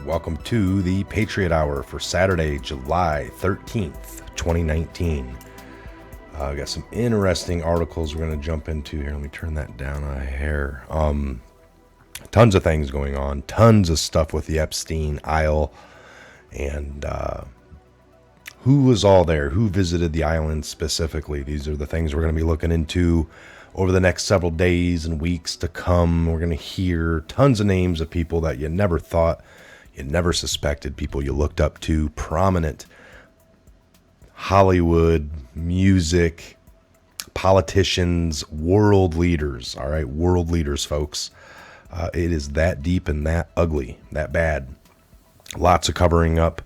Welcome to the Patriot Hour for Saturday, July 13th, 2019. Got some interesting articles we're going to jump into here. Let me turn that down a hair. Tons of things going on. Tons of stuff with the Epstein Isle. And who was all there? Who visited the island specifically? These are the things we're going to be looking into over the next several days and weeks to come. We're going to hear tons of names of people that you never thought, you never suspected, people you looked up to, prominent Hollywood, music, politicians, world leaders. All right, world leaders, folks. It is that deep and that ugly, that bad. Lots of covering up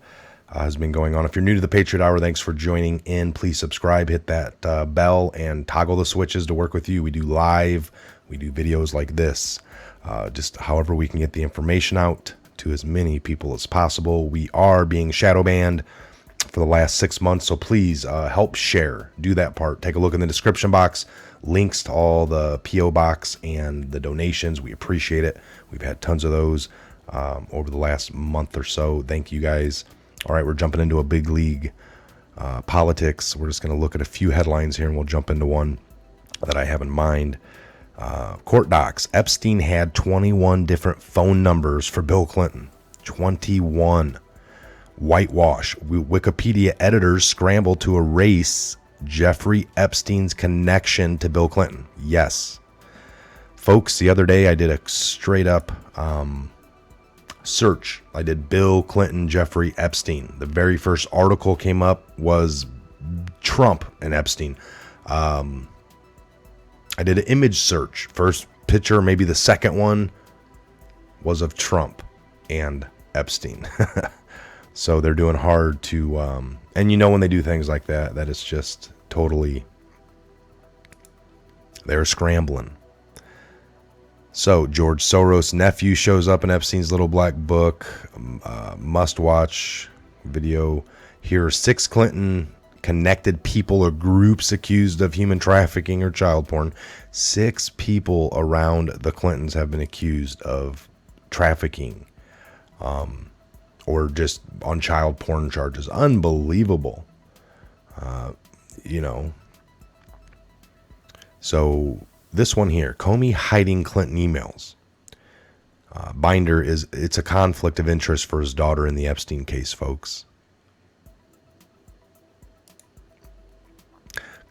has been going on. If you're new to the Patriot Hour, thanks for joining in. Please subscribe, hit that bell, and toggle the switches to work with you. We do live, we do videos like this, just however we can get the information out to as many people as possible. We are being shadow banned for the last 6 months, so please help share. Do that part. Take a look in the description box. Links to all the P.O Box and the donations. We appreciate it. We've had tons of those over the last month or so. Thank you guys. All right, we're jumping into a big league politics. We're just going to look at a few headlines here, and we'll jump into one that I have in mind. Court docs. Epstein had 21 different phone numbers for Bill Clinton. 21. Whitewash. Wikipedia editors scramble to erase Jeffrey Epstein's connection to Bill Clinton. Yes. Folks, the other day I did a straight up search. I did Bill Clinton, Jeffrey Epstein. The very first article came up was Trump and Epstein. I did an image search. First picture, maybe the second one, was of Trump and Epstein. So they're doing hard to, and you know when they do things like that, that it's just totally, they're scrambling. So George Soros' nephew shows up in Epstein's little black book. Must-watch video. Here are 6 Clinton-connected people or groups accused of human trafficking or child porn. 6 people around the Clintons have been accused of trafficking or just on child porn charges. Unbelievable. So this one here, Comey hiding Clinton emails. Binder it's a conflict of interest for his daughter in the Epstein case, folks.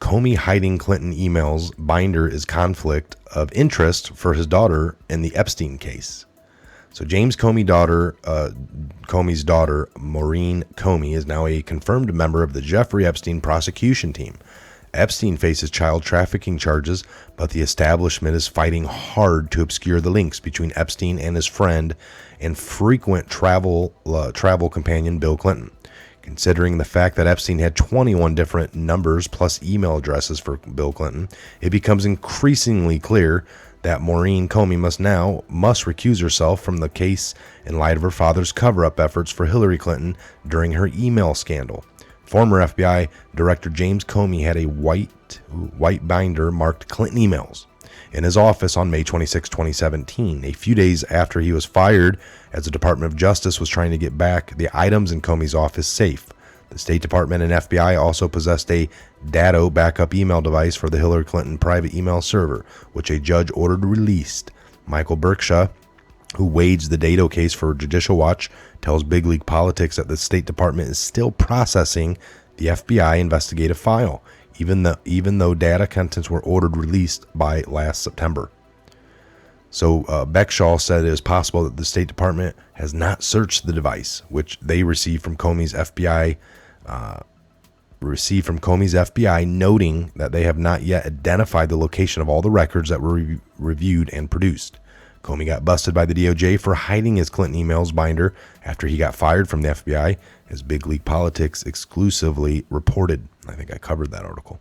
Comey hiding Clinton emails. Binder is conflict of interest for his daughter in the Epstein case. So James Comey's daughter, Maureen Comey, is now a confirmed member of the Jeffrey Epstein prosecution team. Epstein faces child trafficking charges, but the establishment is fighting hard to obscure the links between Epstein and his friend and frequent travel companion Bill Clinton. Considering the fact that Epstein had 21 different numbers plus email addresses for Bill Clinton, it becomes increasingly clear that Maureen Comey must recuse herself from the case in light of her father's cover-up efforts for Hillary Clinton during her email scandal. Former FBI Director James Comey had a white binder marked Clinton emails in his office on May 26, 2017, a few days after he was fired, as the Department of Justice was trying to get back the items in Comey's office safe. The State Department and FBI also possessed a Datto backup email device for the Hillary Clinton private email server, which a judge ordered released. Michael Berkshaw, who waged the Datto case for Judicial Watch, tells Big League Politics that the State Department is still processing the FBI investigative file, even though data contents were ordered released by last September. So Berkshaw said it is possible that the State Department has not searched the device, which they received from Comey's FBI, noting that they have not yet identified the location of all the records that were reviewed and produced. Comey got busted by the DOJ for hiding his Clinton emails binder after he got fired from the FBI, as Big League Politics exclusively reported. I think I covered that article.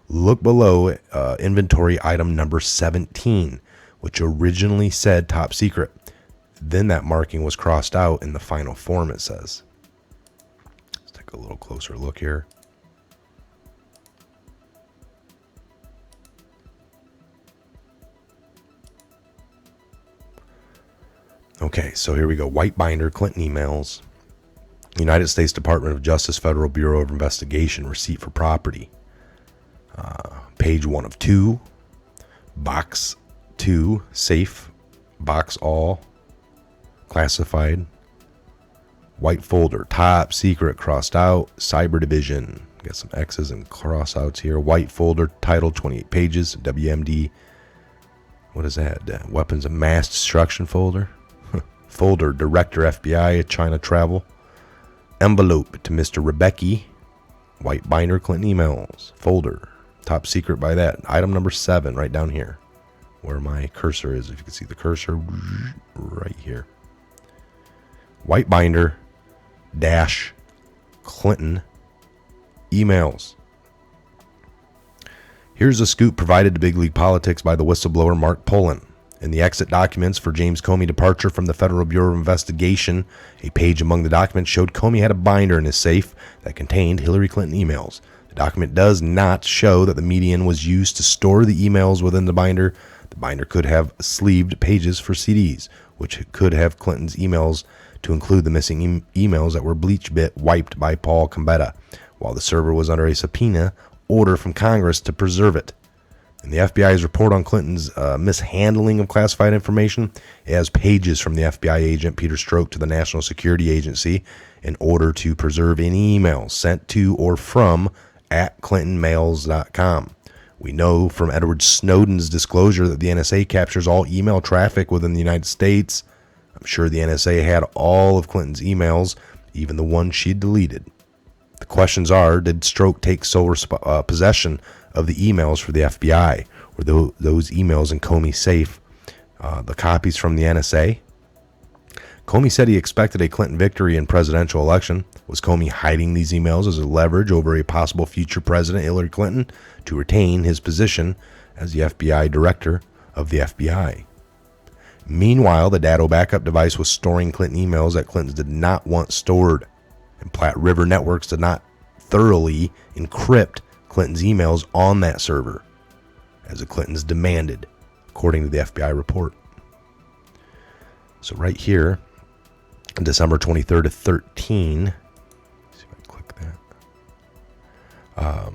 Look below inventory item number 17, which originally said top secret. Then that marking was crossed out in the final form, it says. Let's take a little closer look here. Okay, so here we go. White binder, Clinton emails. United States Department of Justice, Federal Bureau of Investigation, receipt for property. Page 1 of 2. Box 2, safe. Box all. Classified. White folder, top secret, crossed out. Cyber division. Got some X's and crossouts here. White folder, title, 28 pages. WMD. What is that? Weapons of mass destruction folder. Folder, Director FBI, China Travel. Envelope to Mr. Rebecki. White binder, Clinton emails. Folder, top secret by that. Item number 7, right down here, where my cursor is. If you can see the cursor, right here. White binder, dash, Clinton emails. Here's a scoop provided to Big League Politics by the whistleblower Mark Pullen. In the exit documents for James Comey departure from the Federal Bureau of Investigation, a page among the documents showed Comey had a binder in his safe that contained Hillary Clinton emails. The document does not show that the median was used to store the emails within the binder. The binder could have sleeved pages for CDs, which could have Clinton's emails to include the missing emails that were BleachBit wiped by Paul Gambetta, while the server was under a subpoena order from Congress to preserve it. In the FBI's report on Clinton's mishandling of classified information, it has pages from the FBI agent Peter Strzok to the National Security Agency in order to preserve any emails sent to or from @ClintonMails.com. We know from Edward Snowden's disclosure that the NSA captures all email traffic within the United States. I'm sure the NSA had all of Clinton's emails, even the ones she deleted. The questions are, did Strzok take sole possession of the emails for the FBI? Were those emails in Comey's safe the copies from the NSA? Comey said he expected a Clinton victory in presidential election. Was Comey hiding these emails as a leverage over a possible future president, Hillary Clinton, to retain his position as the FBI director of the FBI? Meanwhile, the Dado backup device was storing Clinton emails that Clintons did not want stored, and Platte River Networks did not thoroughly encrypt Clinton's emails on that server, as the Clintons demanded, according to the FBI report. So right here, on December 23rd of 13, let's see if I can click that.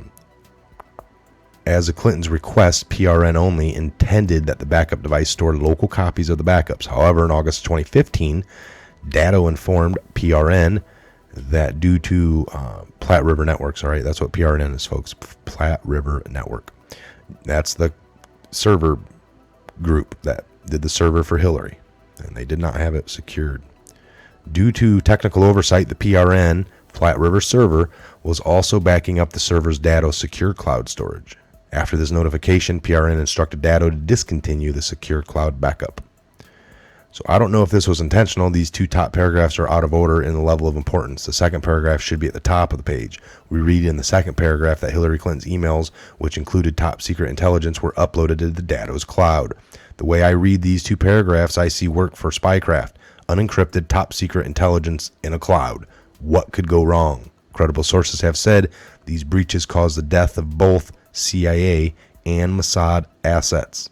As the Clintons' request, PRN only intended that the backup device stored local copies of the backups. However, in August 2015, Dado informed PRN that due to Platte River Networks, all right, that's what PRN is, folks, Platte River Network. That's the server group that did the server for Hillary, and they did not have it secured. Due to technical oversight, the PRN Platte River server was also backing up the server's Dado secure cloud storage. After this notification, PRN instructed Dado to discontinue the secure cloud backup. So I don't know if this was intentional. These two top paragraphs are out of order in the level of importance. The second paragraph should be at the top of the page. We read in the second paragraph that Hillary Clinton's emails, which included top secret intelligence, were uploaded to the Dado's cloud. The way I read these two paragraphs, I see work for spycraft, unencrypted top secret intelligence in a cloud. What could go wrong? Credible sources have said these breaches caused the death of both CIA and Mossad assets.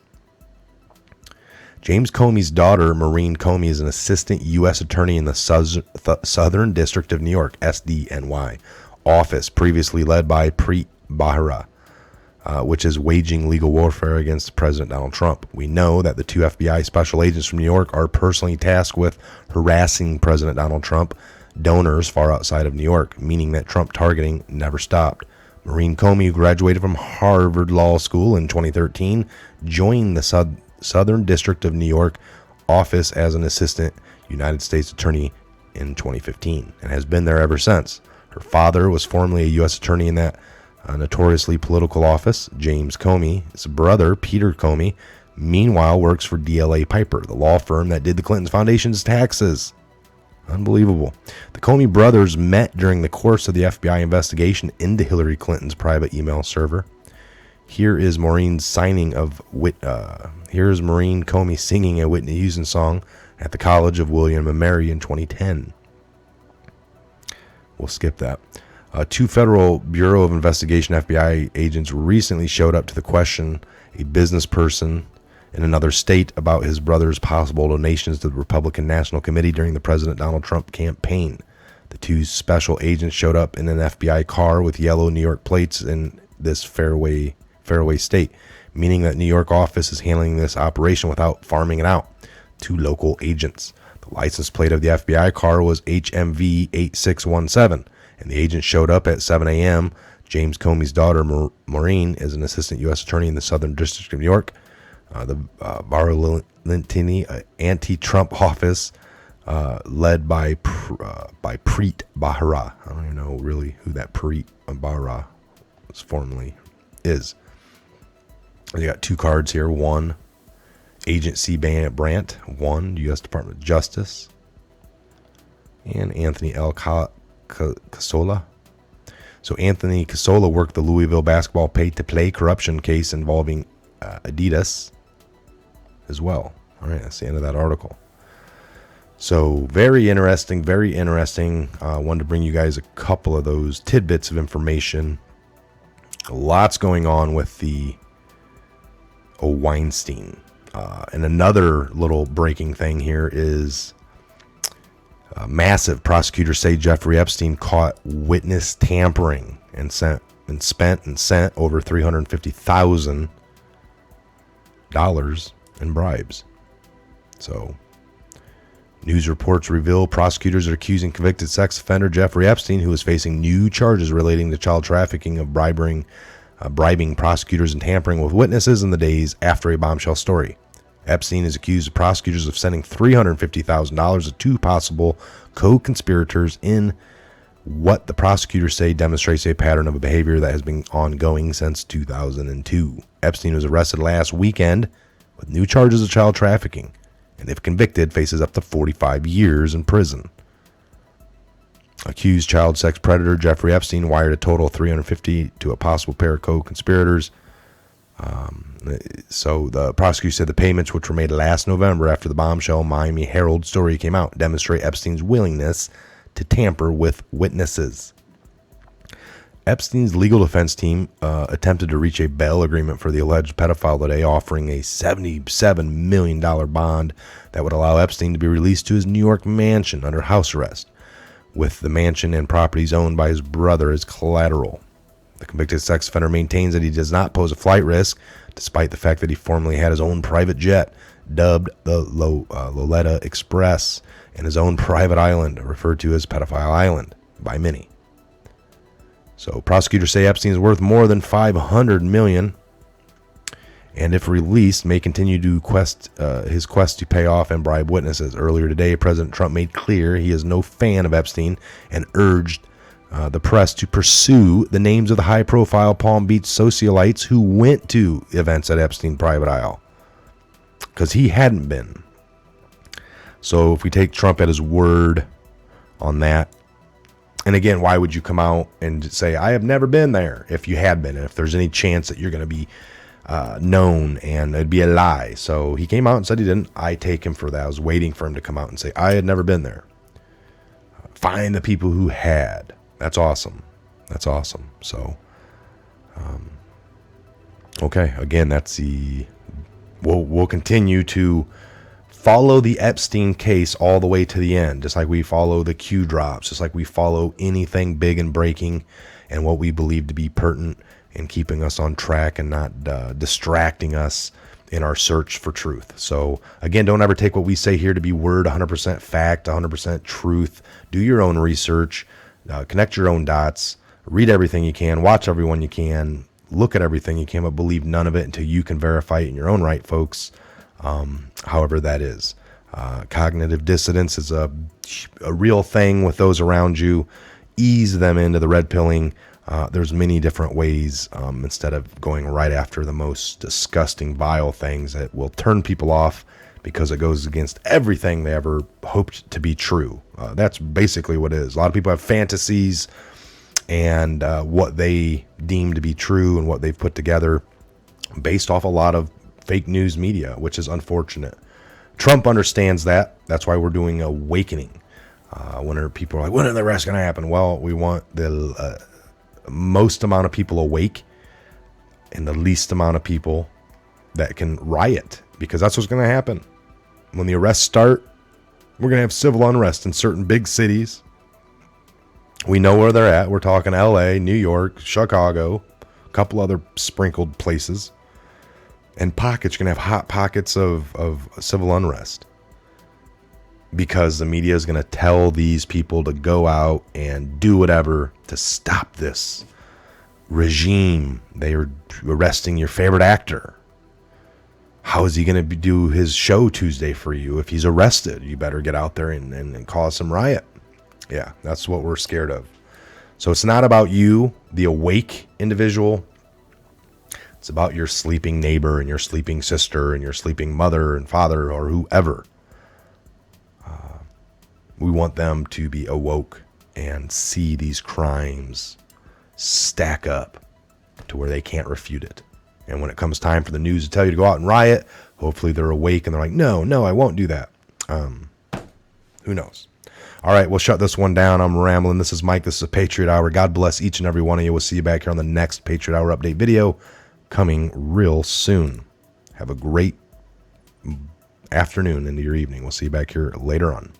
James Comey's daughter, Maureen Comey, is an assistant U.S. attorney in the Southern District of New York, SDNY, office previously led by Preet Bharara, which is waging legal warfare against President Donald Trump. We know that the two FBI special agents from New York are personally tasked with harassing President Donald Trump donors far outside of New York, meaning that Trump targeting never stopped. Maureen Comey, who graduated from Harvard Law School in 2013, joined the Southern District of New York office as an assistant United States attorney in 2015 and has been there ever since. Her father was formerly a U.S. attorney in that notoriously political office. James Comey, his brother, Peter Comey, meanwhile works for DLA Piper, the law firm that did the Clinton Foundation's taxes. Unbelievable. The Comey brothers met during the course of the FBI investigation into Hillary Clinton's private email server. Here is Maureen Comey singing a Whitney Houston song at the College of William and Mary in 2010. We'll skip that. Two Federal Bureau of Investigation FBI agents recently showed up to question a business person in another state about his brother's possible donations to the Republican National Committee during the President Donald Trump campaign. The two special agents showed up in an FBI car with yellow New York plates in this fairway state, meaning that New York office is handling this operation without farming it out to local agents. The license plate of the FBI car was HMV 8617, and the agent showed up at 7 a.m. James Comey's daughter, Maureen, is an assistant U.S. attorney in the Southern District of New York. The Barolintini anti-Trump office, led by Preet Bharara. I don't even know really who that Preet Bharara formerly is. You got two cards here. One, Agent C. Brandt. One, U.S. Department of Justice. And Anthony L. Casola. So Anthony Casola worked the Louisville basketball pay-to-play corruption case involving Adidas as well. All right, that's the end of that article. So very interesting, very interesting. Wanted to bring you guys a couple of those tidbits of information. Lots going on with the Weinstein. And another little breaking thing here is massive. Prosecutors say Jeffrey Epstein caught witness tampering and sent over $350,000 in bribes. So, news reports reveal prosecutors are accusing convicted sex offender Jeffrey Epstein, who is facing new charges relating to child trafficking, of bribing prosecutors and tampering with witnesses in the days after a bombshell story. Epstein is accused of prosecutors of sending $350,000 to two possible co-conspirators in what the prosecutors say demonstrates a pattern of a behavior that has been ongoing since 2002. Epstein was arrested last weekend with new charges of child trafficking, and if convicted, faces up to 45 years in prison. Accused child sex predator Jeffrey Epstein wired a total of $350,000 to a possible pair of co-conspirators. So the prosecutor said the payments, which were made last November after the bombshell Miami Herald story came out, demonstrate Epstein's willingness to tamper with witnesses. Epstein's legal defense team attempted to reach a bail agreement for the alleged pedophile today, offering a $77 million bond that would allow Epstein to be released to his New York mansion under house arrest, with the mansion and properties owned by his brother as collateral. The convicted sex offender maintains that he does not pose a flight risk, despite the fact that he formerly had his own private jet, dubbed the Loletta Express, and his own private island, referred to as Pedophile Island by many. So prosecutors say Epstein is worth more than $500 million, and if released, may continue to his quest to pay off and bribe witnesses. Earlier today, President Trump made clear he is no fan of Epstein and urged the press to pursue the names of the high-profile Palm Beach socialites who went to events at Epstein Private Isle, because he hadn't been. So if we take Trump at his word on that, and again, why would you come out and say, I have never been there, if you had been, and if there's any chance that you're going to be known, and it'd be a lie. So he came out and said he didn't. I take him for that. I was waiting for him to come out and say, I had never been there. Find the people who had. That's awesome. That's awesome. So, okay. Again, that's we'll continue to follow the Epstein case all the way to the end, just like we follow the Q drops, just like we follow anything big and breaking and what we believe to be pertinent and keeping us on track and not distracting us in our search for truth. So again, don't ever take what we say here to be word, 100% fact, 100% truth. Do your own research, connect your own dots, read everything you can, watch everyone you can, look at everything you can, but believe none of it until you can verify it in your own right, folks. However that is. Cognitive dissonance is a real thing with those around you. Ease them into the red pilling. There's many different ways, instead of going right after the most disgusting, vile things that will turn people off because it goes against everything they ever hoped to be true. That's basically what it is. A lot of people have fantasies and what they deem to be true and what they've put together based off a lot of fake news media, which is unfortunate. Trump understands that. That's why we're doing Awakening. When people are like, when are the arrests going to happen? Well, we want the most amount of people awake and the least amount of people that can riot, because that's what's going to happen. When the arrests start, we're going to have civil unrest in certain big cities. We know where they're at. We're talking LA, New York, Chicago, a couple other sprinkled places. And pockets, you're going to have hot pockets of civil unrest, because the media is going to tell these people to go out and do whatever to stop this regime. They are arresting your favorite actor. How is he going to do his show Tuesday for you if he's arrested? You better get out there and cause some riot. Yeah, that's what we're scared of. So it's not about you, the awake individual. It's about your sleeping neighbor and your sleeping sister and your sleeping mother and father or whoever. We want them to be awoke and see these crimes stack up to where they can't refute it. And when it comes time for the news to tell you to go out and riot, hopefully they're awake and they're like, no, I won't do that. Who knows? All right, we'll shut this one down. I'm rambling. This is Mike. This is a Patriot Hour. God bless each and every one of you. We'll see you back here on the next Patriot Hour update video coming real soon. Have a great afternoon into your evening. We'll see you back here later on.